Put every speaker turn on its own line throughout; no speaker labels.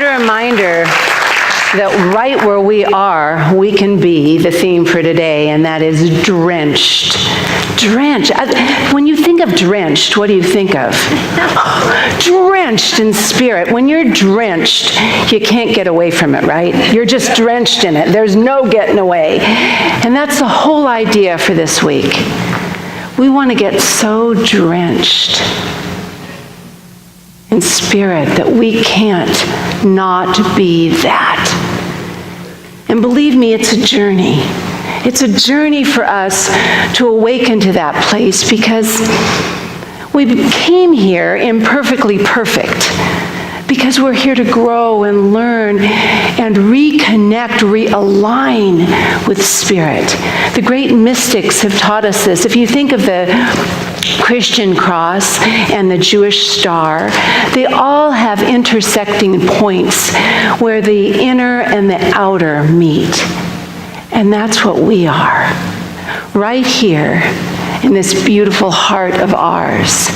a reminder that right where we are, we can be the theme for today, and that is drenched. Drenched. When you think of drenched, what do you think of? Drenched in spirit. When you're drenched, you can't get away from it, right? You're just drenched in it. There's no getting away. And that's the whole idea for this week. We want to get so drenched in spirit that we can't not be that. And believe me, it's a journey. It's a journey for us to awaken to that place, because we came here imperfectly perfect, because we're here to grow and learn and reconnect, realign with Spirit. The great mystics have taught us this. If you think of the Christian cross and the Jewish star, they all have intersecting points where the inner and the outer meet. And that's what we are, right here in this beautiful heart of ours,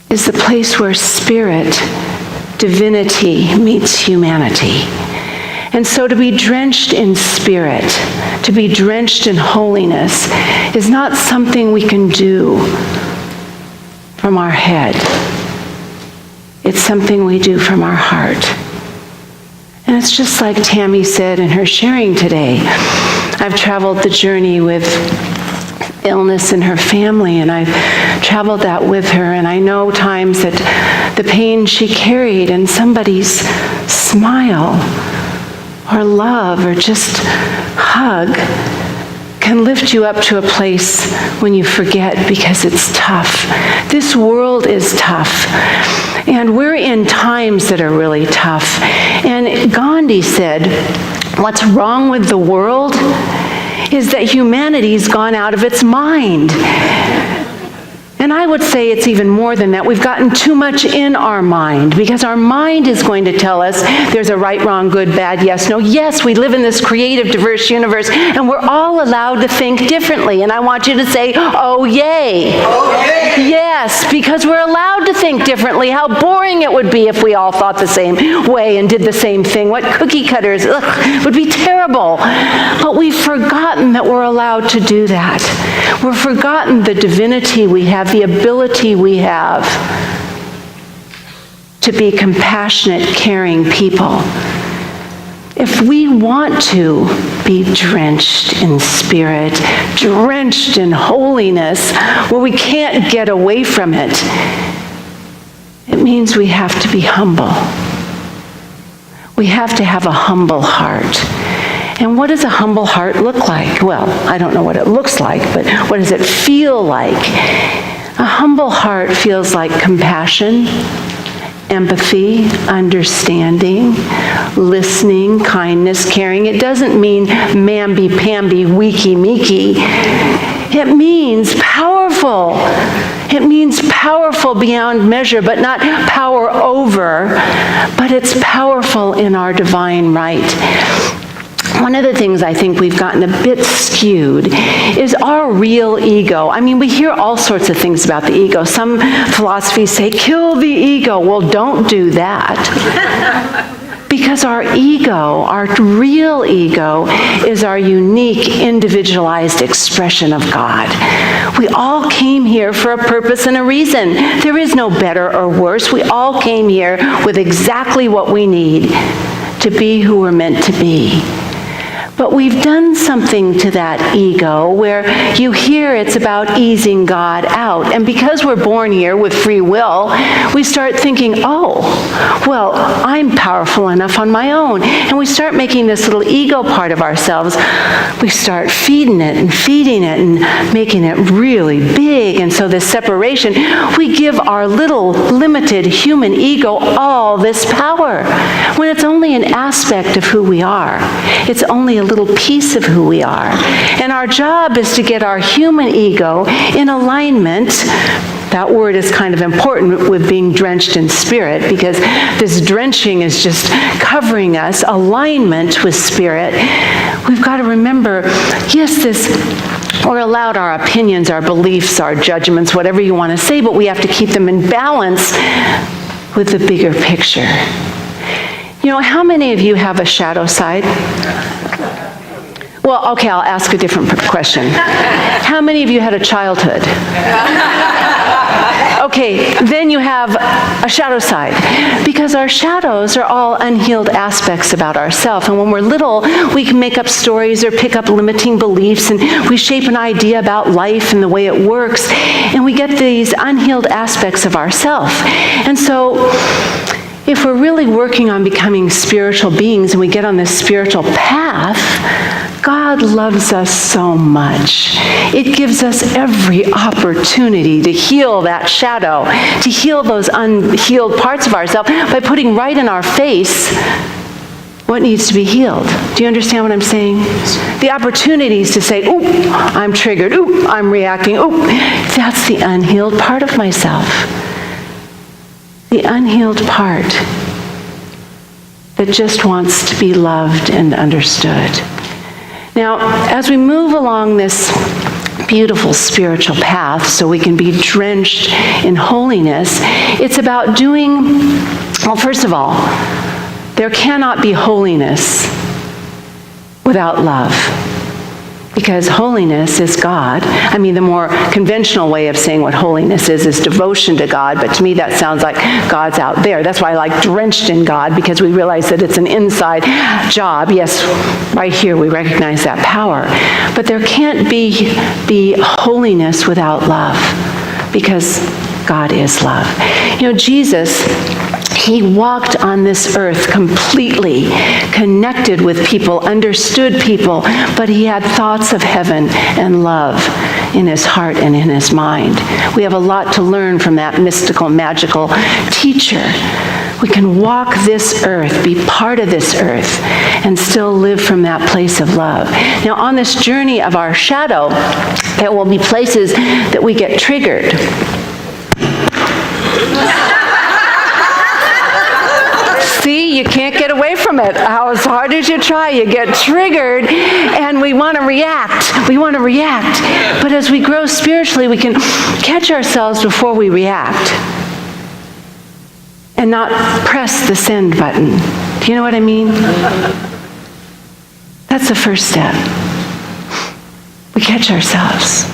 is the place where spirit, divinity, meets humanity. And so to be drenched in spirit, to be drenched in holiness, is not something we can do from our head. It's something we do from our heart. And it's just like Tammy said in her sharing today. I've traveled the journey with illness in her family, and I've traveled that with her, and I know times that the pain she carried, and somebody's smile or love or just hug can lift you up to a place when you forget, because it's tough. This world is tough. And we're in times that are really tough. And Gandhi said, what's wrong with the world is that humanity's gone out of its mind. And I would say it's even more than that. We've gotten too much in our mind, because our mind is going to tell us there's a right, wrong, good, bad, yes, no. Yes, we live in this creative, diverse universe, and we're all allowed to think differently. And I want you to say, oh, yay. Oh, yay. Yes, because we're allowed to think differently. How boring it would be if we all thought the same way and did the same thing. What cookie cutters, would be terrible. But we've forgotten that we're allowed to do that. We've forgotten the divinity we have, the ability we have to be compassionate, caring people. If we want to be drenched in spirit, drenched in holiness, where we can't get away from it, it means we have to be humble. We have to have a humble heart. And what does a humble heart look like? Well, I don't know what it looks like, but what does it feel like? A humble heart feels like compassion, empathy, understanding, listening, kindness, caring. It doesn't mean mamby-pamby, weaky-meeky. It means powerful. It means powerful beyond measure, but not power over, but it's powerful in our divine right. One of the things I think we've gotten a bit skewed is our real ego. I mean, we hear all sorts of things about the ego. Some philosophies say, kill the ego. Well, don't do that. Because our ego, our real ego, is our unique, individualized expression of God. We all came here for a purpose and a reason. There is no better or worse. We all came here with exactly what we need to be who we're meant to be. But we've done something to that ego where you hear it's about easing God out. And because we're born here with free will, we start thinking, oh, well, I'm powerful enough on my own. And we start making this little ego part of ourselves. We start feeding it and making it really big. And so this separation, we give our little limited human ego all this power, when it's only an aspect of who we are. It's only a little piece of who we are. And our job is to get our human ego in alignment. That word is kind of important with being drenched in spirit, because this drenching is just covering us. Alignment with spirit. We've got to remember, yes, we're allowed our opinions, our beliefs, our judgments, whatever you want to say, but we have to keep them in balance with the bigger picture. You know, how many of you have a shadow side? Well, okay, I'll ask a different question. How many of you had a childhood? Okay, then you have a shadow side. Because our shadows are all unhealed aspects about ourselves. And when we're little, we can make up stories or pick up limiting beliefs, and we shape an idea about life and the way it works. And we get these unhealed aspects of ourselves. And so, if we're really working on becoming spiritual beings and we get on this spiritual path, God loves us so much. It gives us every opportunity to heal that shadow, to heal those unhealed parts of ourselves by putting right in our face what needs to be healed. Do you understand what I'm saying? The opportunities to say, "Ooh, I'm triggered. Ooh, I'm reacting. Ooh, that's the unhealed part of myself." The unhealed part that just wants to be loved and understood. Now, as we move along this beautiful spiritual path so we can be drenched in holiness, it's about doing, well, first of all, there cannot be holiness without love. Because holiness is God. I mean, the more conventional way of saying what holiness is devotion to God, but to me that sounds like God's out there. That's why I like drenched in God, because we realize that it's an inside job. Yes, right here we recognize that power. But there can't be holiness without love, because God is love. You know, Jesus, he walked on this earth completely connected with people, understood people, but he had thoughts of heaven and love in his heart and in his mind. We have a lot to learn from that mystical, magical teacher. We can walk this earth, be part of this earth, and still live from that place of love. Now, on this journey of our shadow, there will be places that we get triggered. See, you can't get away from it. As hard as you try, you get triggered, and we want to react. We want to react. But as we grow spiritually, we can catch ourselves before we react and not press the send button. Do you know what I mean? That's the first step. We catch ourselves.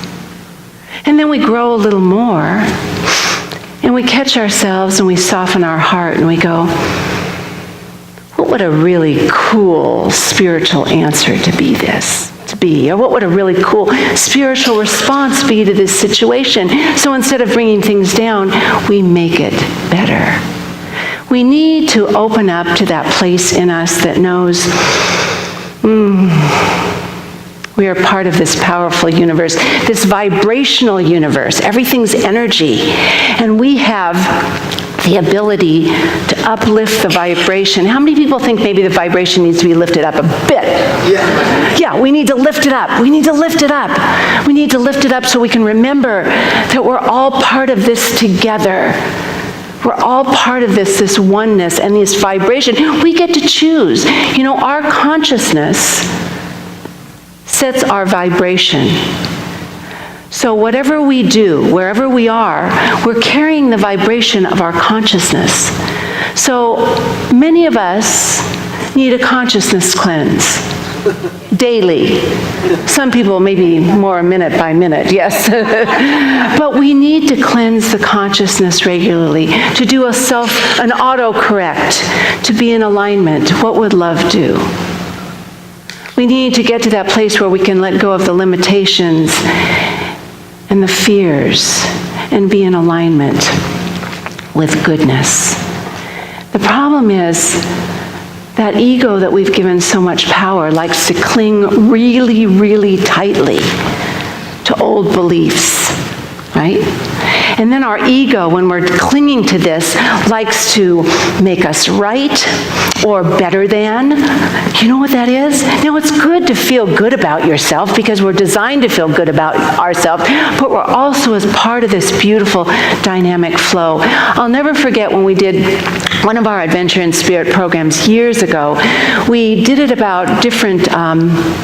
And then we grow a little more, and we catch ourselves and we soften our heart and we go, what would a really cool spiritual answer to be? Or what would a really cool spiritual response be to this situation? So instead of bringing things down, we make it better. We need to open up to that place in us that knows, we are part of this powerful universe, this vibrational universe. Everything's energy. And we have the ability to uplift the vibration. How many people think maybe the vibration needs to be lifted up a bit? Yeah, we need to lift it up. We need to lift it up. We need to lift it up so we can remember that we're all part of this together. We're all part of this oneness and this vibration. We get to choose. You know, our consciousness sets our vibration. So whatever we do, wherever we are, we're carrying the vibration of our consciousness. So many of us need a consciousness cleanse daily. Some people maybe more minute by minute, yes. But we need to cleanse the consciousness regularly, to do an autocorrect, to be in alignment. What would love do? We need to get to that place where we can let go of the limitations and the fears and be in alignment with goodness. The problem is that ego that we've given so much power likes to cling really, really tightly to old beliefs, right? And then our ego, when we're clinging to this, likes to make us right or better than. You know what that is? Now, it's good to feel good about yourself because we're designed to feel good about ourselves, but we're also as part of this beautiful dynamic flow. I'll never forget when we did one of our Adventure in Spirit programs years ago, we did it about different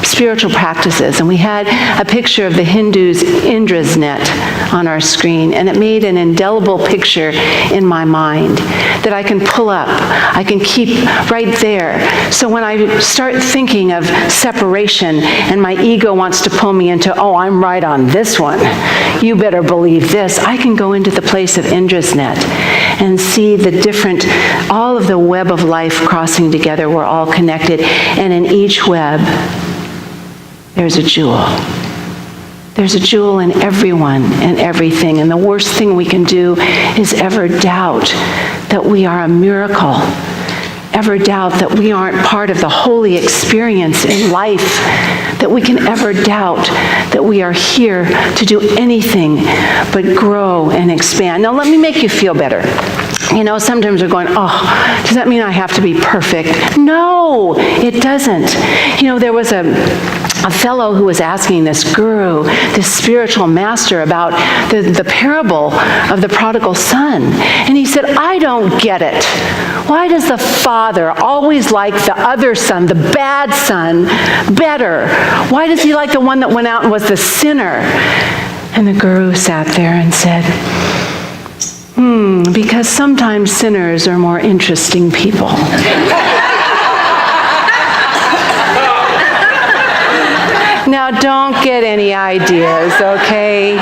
spiritual practices, and we had a picture of the Hindus' Indra's net on our screen, and it made an indelible picture in my mind that I can pull up, I can keep right there. So when I start thinking of separation and my ego wants to pull me into, oh, I'm right on this one, you better believe this, I can go into the place of Indra's net and see the different, all of the web of life crossing together. We're all connected, and in each web, there's a jewel. There's a jewel in everyone and everything, and the worst thing we can do is ever doubt that we are a miracle, ever doubt that we aren't part of the holy experience in life, that we can ever doubt that we are here to do anything but grow and expand. Now let me make you feel better. You know, sometimes we're going, oh, does that mean I have to be perfect? No, it doesn't. You know, there was a fellow who was asking this guru, this spiritual master, about the parable of the prodigal son. And he said, I don't get it. Why does the father always like the other son, the bad son, better? Why does he like the one that went out and was the sinner? And the guru sat there and said, because sometimes sinners are more interesting people. Now, don't get any ideas, okay?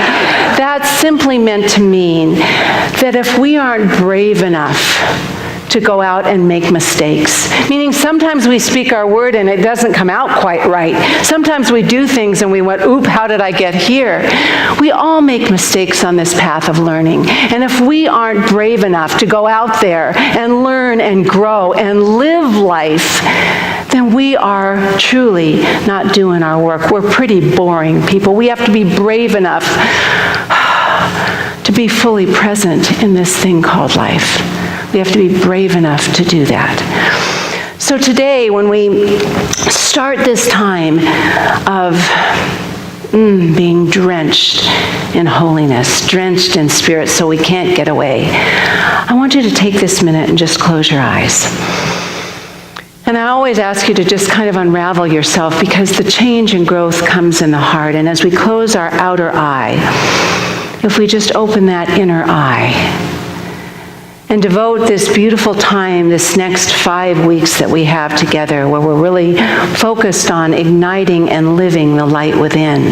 That's simply meant to mean that if we aren't brave enough to go out and make mistakes, meaning sometimes we speak our word and it doesn't come out quite right. Sometimes we do things and we went, oop, how did I get here? We all make mistakes on this path of learning. And if we aren't brave enough to go out there and learn and grow and live life, then we are truly not doing our work. We're pretty boring people. We have to be brave enough to be fully present in this thing called life. We have to be brave enough to do that. So today, when we start this time of being drenched in holiness, drenched in spirit so we can't get away, I want you to take this minute and just close your eyes. And I always ask you to just kind of unravel yourself, because the change and growth comes in the heart. And as we close our outer eye, if we just open that inner eye and devote this beautiful time, this next 5 weeks that we have together, where we're really focused on igniting and living the light within,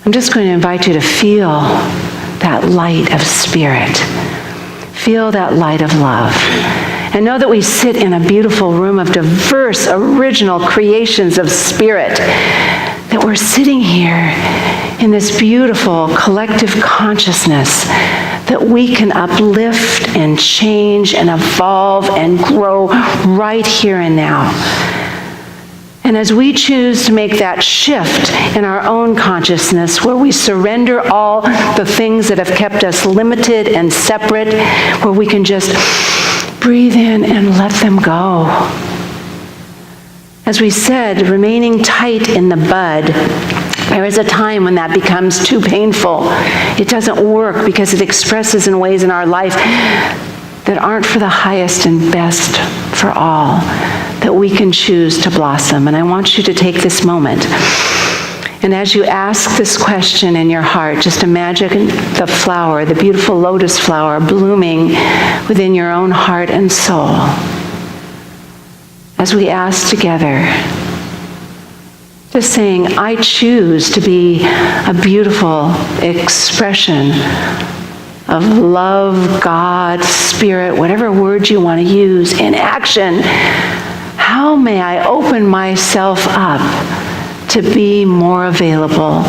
I'm just going to invite you to feel that light of spirit. Feel that light of love. And know that we sit in a beautiful room of diverse, original creations of spirit, that we're sitting here in this beautiful collective consciousness that we can uplift and change and evolve and grow right here and now. And as we choose to make that shift in our own consciousness, where we surrender all the things that have kept us limited and separate, where we can just breathe in and let them go. As we said, remaining tight in the bud, there is a time when that becomes too painful. It doesn't work because it expresses in ways in our life that aren't for the highest and best for all, that we can choose to blossom. And I want you to take this moment, and as you ask this question in your heart, just imagine the flower, the beautiful lotus flower, blooming within your own heart and soul. As we ask together, just saying, I choose to be a beautiful expression of love, God, spirit, whatever word you want to use, in action. How may I open myself up to be more available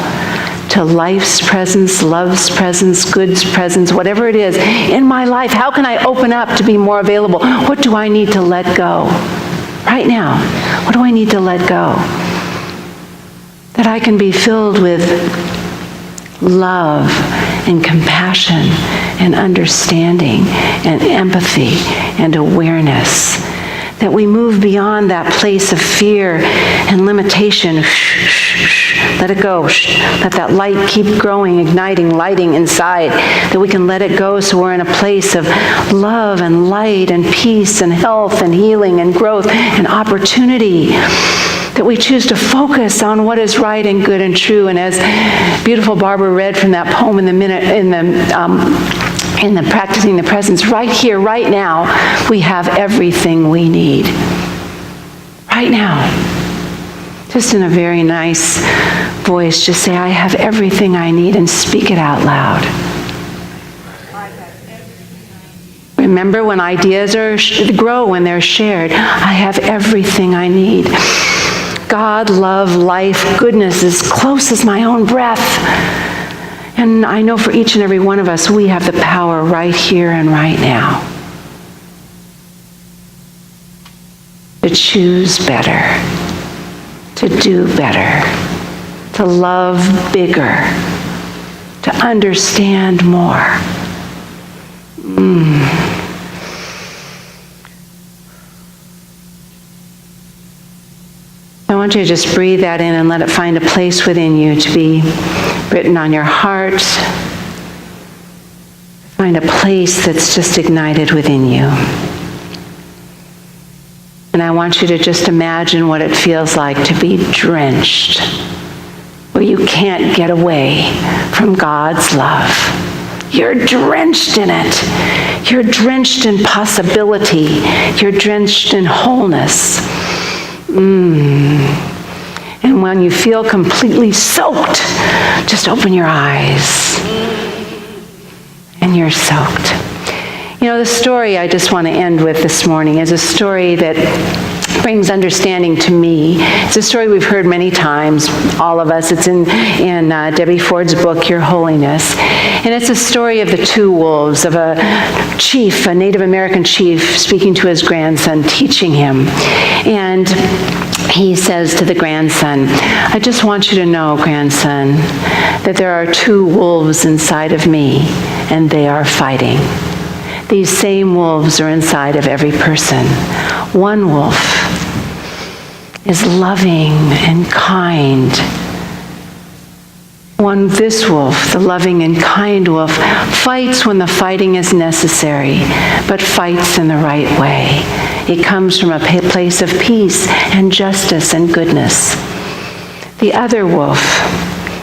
to life's presence, love's presence, good's presence, whatever it is in my life? How can I open up to be more available? What do I need to let go right now? What do I need to let go? That I can be filled with love and compassion and understanding and empathy and awareness. That we move beyond that place of fear and limitation, Let it go. Let that light keep growing, igniting, lighting inside, that we can let it go so we're in a place of love and light and peace and health and healing and growth and opportunity, that we choose to focus on what is right and good and true. And as beautiful Barbara read from that poem in the Practicing the Presence, right here, right now, we have everything we need. Right now. Just in a very nice voice, just say, I have everything I need, and speak it out loud. Remember, when ideas grow when they're shared, I have everything I need. God, love, life, goodness, as close as my own breath. And I know for each and every one of us, we have the power right here and right now to choose better, to do better, to love bigger, to understand more. I want you to just breathe that in and let it find a place within you to be written on your heart. Find a place that's just ignited within you. And I want you to just imagine what it feels like to be drenched, where you can't get away from God's love. You're drenched in it. You're drenched in possibility. You're drenched in wholeness. And when you feel completely soaked, just open your eyes. And you're soaked. You know, the story I just want to end with this morning is a story that brings understanding to me. It's a story we've heard many times, all of us. It's in Debbie Ford's book, Your Holiness. And it's a story of the two wolves, of a chief, a Native American chief, speaking to his grandson, teaching him. And he says to the grandson, I just want you to know, grandson, that there are two wolves inside of me, and they are fighting. These same wolves are inside of every person. One wolf is loving and kind. This wolf, the loving and kind wolf, fights when the fighting is necessary, but fights in the right way. It comes from a place of peace and justice and goodness. The other wolf,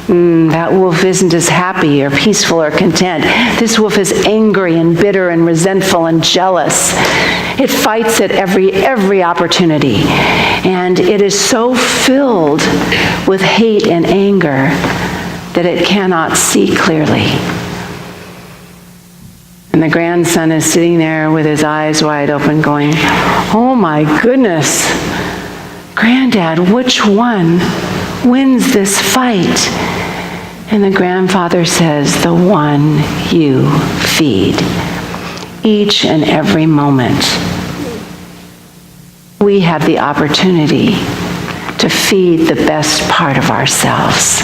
that wolf isn't as happy or peaceful or content. This wolf is angry and bitter and resentful and jealous. It fights at every opportunity. And it is so filled with hate and anger that it cannot see clearly. And the grandson is sitting there with his eyes wide open going, oh my goodness, Granddad, which one wins this fight? And the grandfather says, the one you feed. Each and every moment, we have the opportunity to feed the best part of ourselves.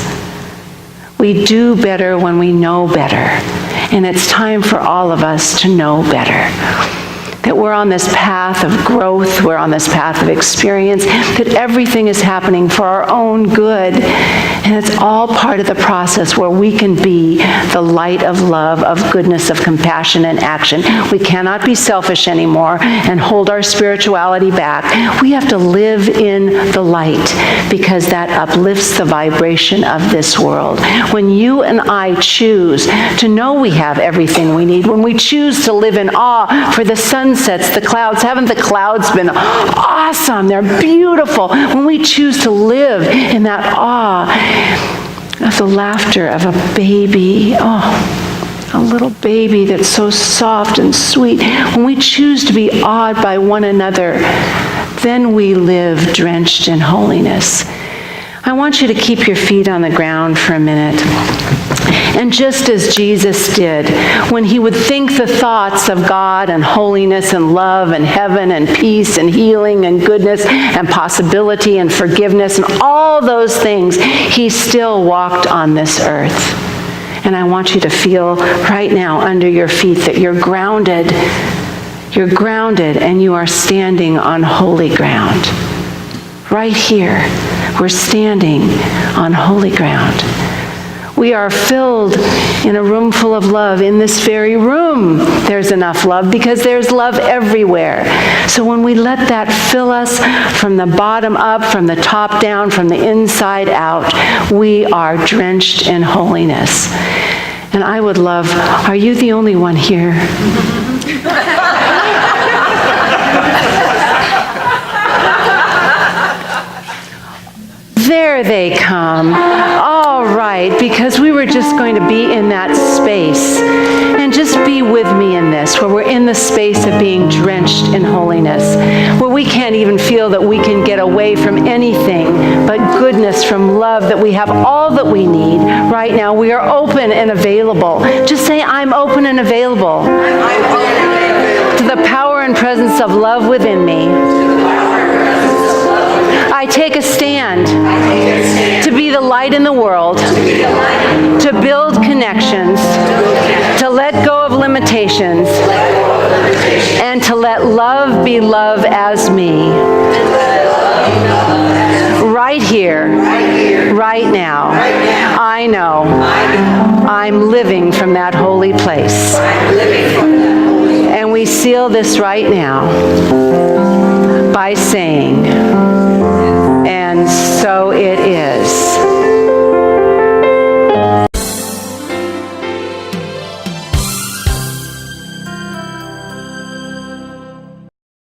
We do better when we know better. And it's time for all of us to know better. That we're on this path of growth, we're on this path of experience, that everything is happening for our own good. And it's all part of the process where we can be the light of love, of goodness, of compassion and action. We cannot be selfish anymore and hold our spirituality back. We have to live in the light because that uplifts the vibration of this world. When you and I choose to know we have everything we need, when we choose to live in awe for the sunsets, the clouds, haven't the clouds been awesome? They're beautiful. When we choose to live in that awe of the laughter of a baby, a little baby that's so soft and sweet. When we choose to be awed by one another, then we live drenched in holiness. I want you to keep your feet on the ground for a minute. And just as Jesus did, when he would think the thoughts of God and holiness and love and heaven and peace and healing and goodness and possibility and forgiveness and all those things, he still walked on this earth. And I want you to feel right now under your feet that you're grounded. You're grounded and you are standing on holy ground. Right here. We're standing on holy ground. We are filled in a room full of love. In this very room, there's enough love because there's love everywhere. So when we let that fill us from the bottom up, from the top down, from the inside out, we are drenched in holiness. And I would love, are you the only one here? There they come. All right, because we were just going to be in that space. And just be with me in this, where we're in the space of being drenched in holiness, where we can't even feel that we can get away from anything but goodness, from love, that we have all that we need right now. We are open and available. Just say, I'm open and available to the power and presence of love within me. I take a stand to be the light in the world, to build connections, to let go of limitations, and to let love be love as me. Right here, right now, I know I'm living from that holy place. And we seal this right now by saying,